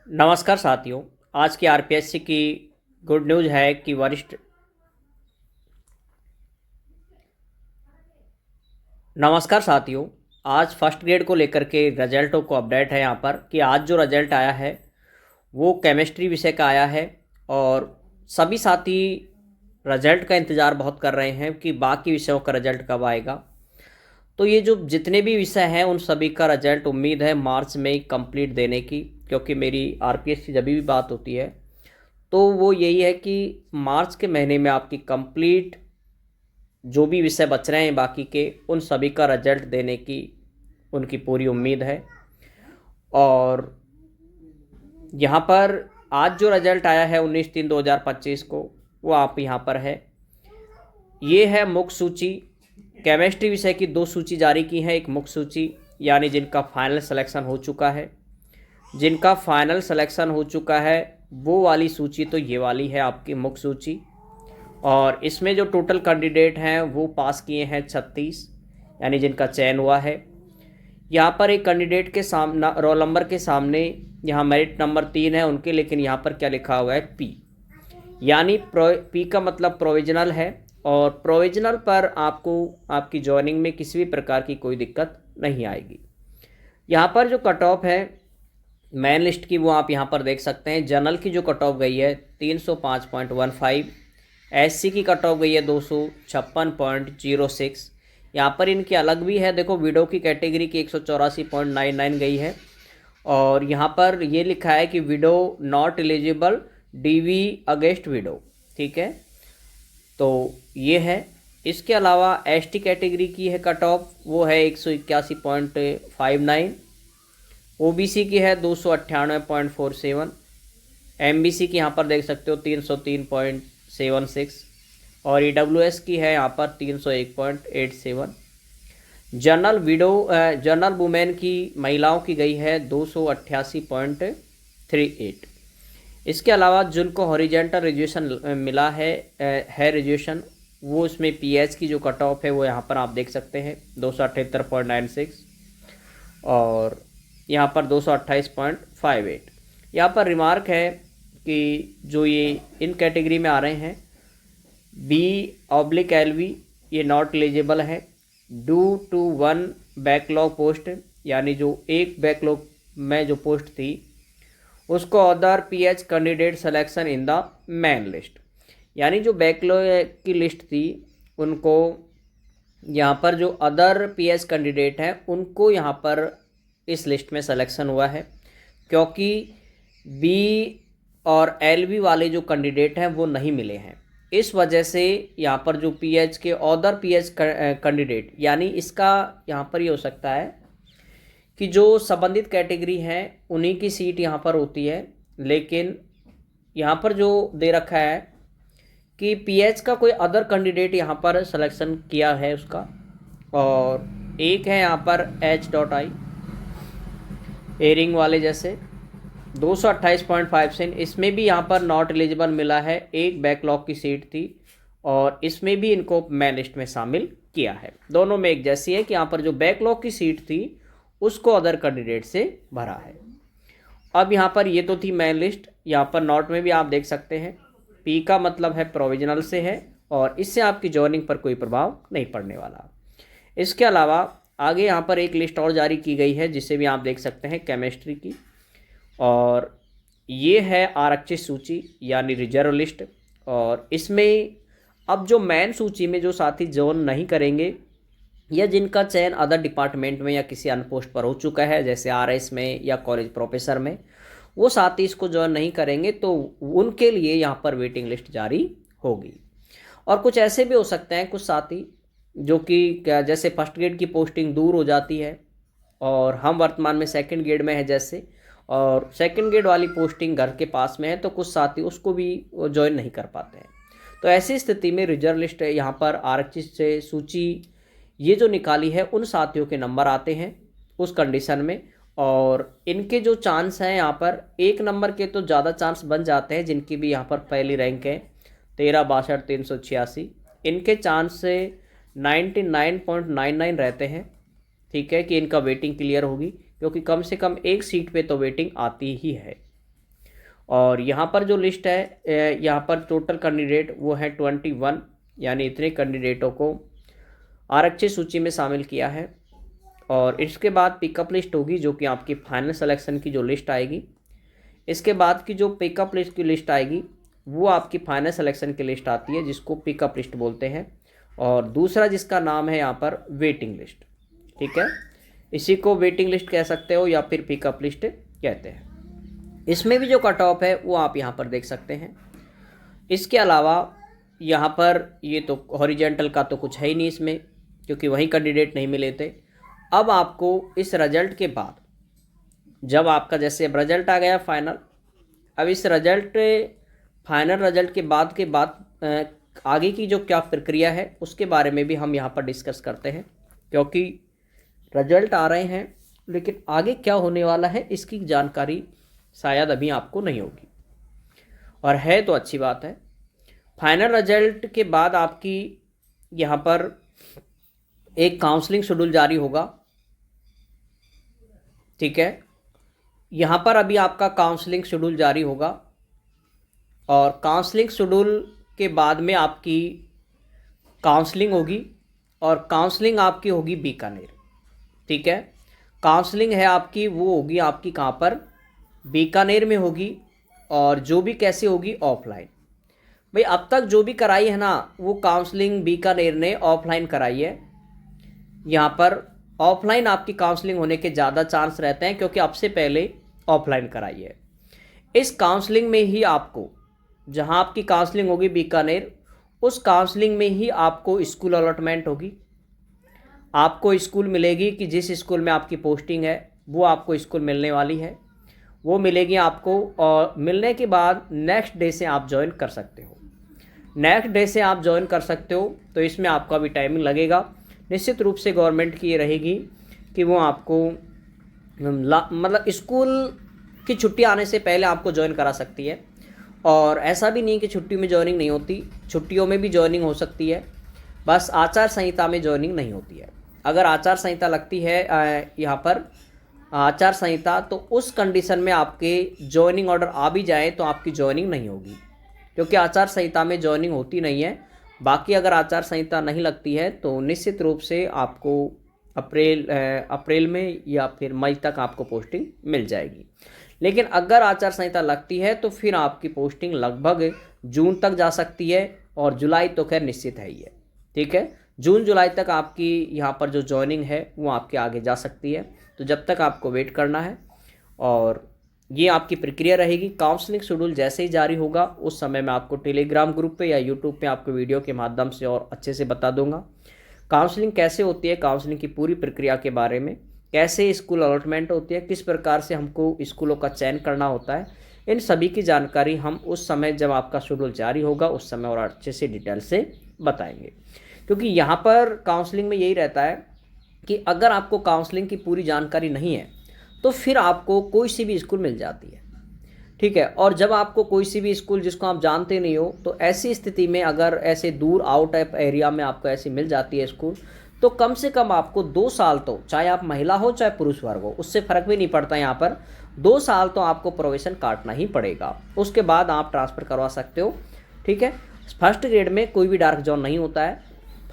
नमस्कार साथियों। आज की आरपीएससी की गुड न्यूज़ है कि वरिष्ठ नमस्कार साथियों। आज फर्स्ट ग्रेड को लेकर के रिजल्टों को अपडेट है यहाँ पर कि आज जो रिजल्ट आया है वो केमिस्ट्री विषय का आया है और सभी साथी रिजल्ट का इंतज़ार बहुत कर रहे हैं कि बाकी विषयों का रिजल्ट कब आएगा। तो ये जो जितने भी विषय हैं उन सभी का रिजल्ट उम्मीद है मार्च में ही कंप्लीट देने की, क्योंकि मेरी आरपीएससी जब भी बात होती है तो वो यही है कि मार्च के महीने में आपकी कंप्लीट जो भी विषय बच रहे हैं बाकी के उन सभी का रिजल्ट देने की उनकी पूरी उम्मीद है। और यहाँ पर आज जो रिजल्ट आया है 19/3/2025 को वो आप यहाँ पर है। ये है मुख्य सूची। केमिस्ट्री विषय की 2 सूची जारी की है। एक मुख्य सूची यानी जिनका फाइनल सिलेक्शन हो चुका है, जिनका फाइनल सिलेक्शन हो चुका है वो वाली सूची तो ये वाली है आपकी मुख्य सूची। और इसमें जो टोटल कैंडिडेट हैं वो पास किए हैं 36, यानी जिनका चयन हुआ है। यहाँ पर एक कैंडिडेट के सामने रोल नंबर के सामने यहाँ मेरिट नंबर 3 है उनके, लेकिन यहाँ पर क्या लिखा हुआ है पी, यानी पी का मतलब प्रोविजनल है। और प्रोविजनल पर आपको आपकी जॉइनिंग में किसी भी प्रकार की कोई दिक्कत नहीं आएगी। यहाँ पर जो कट ऑफ है मेन लिस्ट की वो आप यहाँ पर देख सकते हैं। जनरल की जो कट ऑफ गई है 305.15, एससी की कट ऑफ गई है 256.06। यहाँ पर इनकी अलग भी है, देखो विडो की कैटेगरी की 184.99 गई है। और यहाँ पर ये लिखा है कि widow not eligible DV against widow, ठीक है। तो ये है। इसके अलावा एसटी कैटेगरी की है कट ऑफ, वो है 181.59। ओबीसी की है 298.47। एमबीसी की यहाँ पर देख सकते हो 303.76। और ईडब्ल्यूएस की है यहाँ पर 301.87। जनरल वुमेन की महिलाओं की गई है 288.38। इसके अलावा जिनको हॉरिजेंटल रिजर्वेशन मिला है रिजर्वेशन, वो उसमें पीएच की जो कट ऑफ है वो यहाँ पर आप देख सकते हैं 278.96। और यहाँ पर 228.58। यहाँ पर रिमार्क है कि जो ये इन कैटेगरी में आ रहे हैं B/LV ये नॉट एलिजिबल है ड्यू टू 1 बैकलॉग पोस्ट, यानी जो एक बैकलॉग में जो पोस्ट थी उसको other pH candidate selection in the main list, यानी जो बैकलॉग की लिस्ट थी उनको यहाँ पर जो अदर पीएच कैंडिडेट हैं उनको यहाँ पर इस लिस्ट में सिलेक्शन हुआ है, क्योंकि बी और एलवी वाले जो कैंडिडेट हैं वो नहीं मिले हैं। इस वजह से यहाँ पर जो पीएच के अदर पीएच कैंडिडेट, यानी इसका यहाँ पर ये हो सकता है कि जो संबंधित कैटेगरी है उन्हीं की सीट यहाँ पर होती है, लेकिन यहाँ पर जो दे रखा है कि पीएच का कोई अदर कैंडिडेट यहाँ पर सिलेक्शन किया है उसका। और एक है यहाँ पर H.I एयरिंग वाले जैसे 228.5, इसमें भी यहाँ पर नॉट एलिजिबल मिला है, एक बैकलॉग की सीट थी और इसमें भी इनको मेन लिस्ट में शामिल किया है। दोनों में एक जैसी है कि यहाँ पर जो बैकलॉग की सीट थी उसको अदर कैंडिडेट से भरा है। अब यहाँ पर ये तो थी मेन लिस्ट। यहाँ पर नॉट में भी आप देख सकते हैं पी का मतलब है प्रोविजनल से है और इससे आपकी जॉइनिंग पर कोई प्रभाव नहीं पड़ने वाला। इसके अलावा आगे यहाँ पर एक लिस्ट और जारी की गई है जिसे भी आप देख सकते हैं केमिस्ट्री की, और ये है आरक्षित सूची यानी रिजर्व लिस्ट। और इसमें अब जो मेन सूची में जो साथी जॉइन नहीं करेंगे या जिनका चयन अदर डिपार्टमेंट में या किसी अन्य पोस्ट पर हो चुका है जैसे आरएस में या कॉलेज प्रोफेसर में, वो साथी इसको ज्वाइन नहीं करेंगे तो उनके लिए यहाँ पर वेटिंग लिस्ट जारी होगी। और कुछ ऐसे भी हो सकते हैं कुछ साथी जो कि जैसे फर्स्ट ग्रेड की पोस्टिंग दूर हो जाती है और हम वर्तमान में सेकंड ग्रेड में है जैसे, और सेकंड ग्रेड वाली पोस्टिंग घर के पास में है तो कुछ साथी उसको भी ज्वाइन नहीं कर पाते हैं। तो ऐसी स्थिति में रिजर्व लिस्ट यहाँ पर आरक्षित से सूची ये जो निकाली है उन साथियों के नंबर आते हैं उस कंडीशन में, और इनके जो चांस हैं यहाँ पर 1 नंबर के तो ज़्यादा चांस बन जाते हैं जिनकी भी यहाँ पर पहली रैंक है 1362,386, इनके चांस से 99.99 रहते हैं, ठीक है, कि इनका वेटिंग क्लियर होगी, क्योंकि कम से कम एक सीट पे तो वेटिंग आती ही है। और यहाँ पर जो लिस्ट है, यहाँ पर टोटल कैंडिडेट वो है 21, यानी इतने कैंडिडेटों को आरक्षित सूची में शामिल किया है। और इसके बाद पिकअप लिस्ट होगी जो कि आपकी फाइनल सिलेक्शन की जो लिस्ट आएगी। इसके बाद की जो पिकअप लिस्ट की लिस्ट आएगी वो आपकी फाइनल सिलेक्शन की लिस्ट आती है, जिसको पिकअप लिस्ट बोलते हैं। और दूसरा जिसका नाम है यहाँ पर वेटिंग लिस्ट, ठीक है, इसी को वेटिंग लिस्ट कह सकते हो या फिर पिकअप लिस्ट कहते हैं। इसमें भी जो कट ऑफ है वो आप यहाँ पर देख सकते हैं। इसके अलावा यहाँ पर ये तो हॉरिजेंटल का तो कुछ है ही नहीं इसमें, क्योंकि वही कैंडिडेट नहीं मिले थे। अब आपको इस रिजल्ट के बाद, जब आपका जैसे अब रिजल्ट आ गया फाइनल, अब इस फाइनल रिजल्ट के बाद आगे की जो क्या प्रक्रिया है उसके बारे में भी हम यहाँ पर डिस्कस करते हैं, क्योंकि रिजल्ट आ रहे हैं लेकिन आगे क्या होने वाला है इसकी जानकारी शायद अभी आपको नहीं होगी, और है तो अच्छी बात है। फाइनल रिजल्ट के बाद आपकी यहाँ पर एक काउंसलिंग शेड्यूल जारी होगा, ठीक है। यहाँ पर अभी आपका काउंसलिंग शेड्यूल जारी होगा और काउंसलिंग शेड्यूल के बाद में आपकी काउंसलिंग होगी, और काउंसलिंग आपकी होगी बीकानेर, ठीक है। काउंसलिंग है आपकी वो होगी आपकी कहाँ पर, बीकानेर में होगी, और जो भी कैसे होगी ऑफलाइन। भाई अब तक जो भी कराई है ना वो काउंसलिंग बीकानेर ने ऑफलाइन कराई है। यहाँ पर ऑफलाइन आपकी काउंसलिंग होने के ज़्यादा चांस रहते हैं, क्योंकि अब से पहले ऑफलाइन कराई है। इस काउंसलिंग में ही आपको, जहाँ आपकी काउंसलिंग होगी बीकानेर, उस काउंसलिंग में ही आपको स्कूल अलॉटमेंट होगी। आपको स्कूल मिलेगी कि जिस स्कूल में आपकी पोस्टिंग है वो आपको स्कूल मिलने वाली है, वो मिलेगी आपको। और मिलने के बाद नेक्स्ट डे से आप ज्वाइन कर सकते हो। नेक्स्ट डे से आप ज्वाइन कर सकते हो, तो इसमें आपका भी टाइमिंग लगेगा। निश्चित रूप से गवर्नमेंट की ये रहेगी कि वो आपको मतलब स्कूल की छुट्टी आने से पहले आपको ज्वाइन करा सकती है। और ऐसा भी नहीं कि छुट्टी में ज्वाइनिंग नहीं होती, छुट्टियों में भी ज्वाइनिंग हो सकती है, बस आचार संहिता में ज्वाइनिंग नहीं होती है। अगर आचार संहिता लगती है यहाँ पर आचार संहिता, तो उस कंडीशन में आपके ज्वाइनिंग ऑर्डर आ भी जाए तो आपकी ज्वाइनिंग नहीं होगी, क्योंकि आचार संहिता में ज्वाइनिंग होती नहीं है। बाकी अगर आचार संहिता नहीं लगती है तो निश्चित रूप से आपको अप्रैल में या फिर मई तक आपको पोस्टिंग मिल जाएगी। लेकिन अगर आचार संहिता लगती है तो फिर आपकी पोस्टिंग लगभग जून तक जा सकती है, और जुलाई तो खैर निश्चित है ही है, ठीक है। जून जुलाई तक आपकी यहाँ पर जो ज्वाइनिंग है वो आपके आगे जा सकती है। तो जब तक आपको वेट करना है, और ये आपकी प्रक्रिया रहेगी। काउंसलिंग शेड्यूल जैसे ही जारी होगा उस समय मैं आपको टेलीग्राम ग्रुप पे या यूट्यूब पे आपको वीडियो के माध्यम से और अच्छे से बता दूंगा काउंसलिंग कैसे होती है, काउंसलिंग की पूरी प्रक्रिया के बारे में, कैसे स्कूल अलॉटमेंट होती है, किस प्रकार से हमको स्कूलों का चयन करना होता है। इन सभी की जानकारी हम उस समय जब आपका शेड्यूल जारी होगा उस समय और अच्छे से डिटेल से बताएंगे। क्योंकि यहाँ पर काउंसलिंग में यही रहता है कि अगर आपको काउंसलिंग की पूरी जानकारी नहीं है तो फिर आपको कोई सी भी स्कूल मिल जाती है, ठीक है। और जब आपको कोई सी भी स्कूल जिसको आप जानते नहीं हो, तो ऐसी स्थिति में अगर ऐसे दूर आउट ऑफ एरिया में आपको ऐसी मिल जाती है स्कूल, तो कम से कम आपको 2 साल, तो चाहे आप महिला हो चाहे पुरुष वर्ग हो, उससे फ़र्क भी नहीं पड़ता। यहाँ पर 2 साल तो आपको प्रोबेशन काटना ही पड़ेगा, उसके बाद आप ट्रांसफ़र करवा सकते हो, ठीक है। फर्स्ट ग्रेड में कोई भी डार्क जोन नहीं होता है,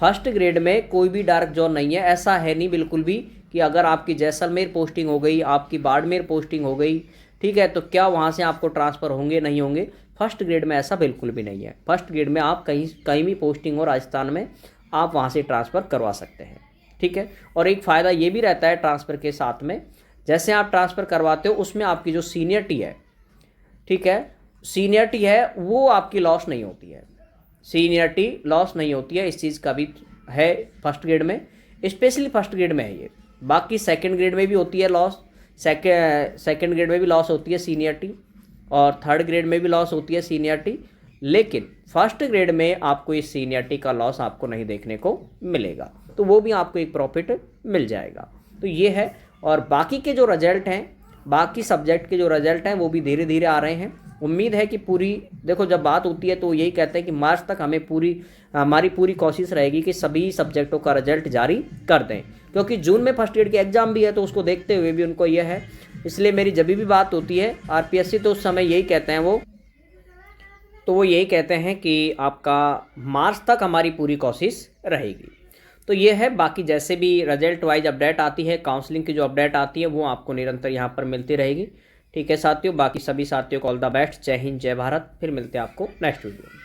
फर्स्ट ग्रेड में कोई भी डार्क जोन नहीं है। ऐसा है नहीं बिल्कुल भी कि अगर आपकी जैसलमेर पोस्टिंग हो गई, आपकी बाड़मेर पोस्टिंग हो गई, ठीक है, तो क्या वहाँ से आपको ट्रांसफ़र होंगे, नहीं होंगे। फर्स्ट ग्रेड में ऐसा बिल्कुल भी नहीं है। फर्स्ट ग्रेड में आप कहीं भी पोस्टिंग हो राजस्थान में, आप वहाँ से ट्रांसफ़र करवा सकते हैं, ठीक है। और एक फ़ायदा ये भी रहता है ट्रांसफ़र के साथ में, जैसे आप ट्रांसफ़र करवाते हो उसमें आपकी जो सीनियरिटी है, ठीक है, सीनियरिटी है वो आपकी लॉस नहीं होती है, सीनियरिटी लॉस नहीं होती है। इस चीज़ का भी है फर्स्ट ग्रेड में, स्पेशली फर्स्ट ग्रेड में है ये। बाकी सेकंड ग्रेड में भी होती है लॉस, सेकंड ग्रेड में भी लॉस होती है सीनियरिटी, और थर्ड ग्रेड में भी लॉस होती है सीनियरिटी। लेकिन फर्स्ट ग्रेड में आपको इस सीनियरिटी का लॉस आपको नहीं देखने को मिलेगा, तो वो भी आपको एक प्रॉफिट मिल जाएगा। तो ये है। और बाकी के जो रिजल्ट हैं, बाकी सब्जेक्ट के जो रिजल्ट हैं वो भी धीरे धीरे आ रहे हैं। उम्मीद है कि पूरी, देखो जब बात होती है तो यही कहते हैं कि मार्च तक हमारी पूरी कोशिश रहेगी कि सभी सब्जेक्टों का रिजल्ट जारी कर दें, क्योंकि जून में फर्स्ट ग्रेड के एग्ज़ाम भी है, तो उसको देखते हुए भी उनको यह है इसलिए मेरी जब भी बात होती है आरपीएससी तो उस समय यही कहते हैं वो यही कहते हैं कि आपका मार्च तक हमारी पूरी कोशिश रहेगी। तो ये है, बाकी जैसे भी रिजल्ट वाइज अपडेट आती है, काउंसलिंग की जो अपडेट आती है वो आपको निरंतर यहाँ पर मिलती रहेगी। ठीक है साथियों, बाकी सभी साथियों को ऑल द बेस्ट। जय हिंद, जय भारत। फिर मिलते हैं आपको नेक्स्ट वीडियो में।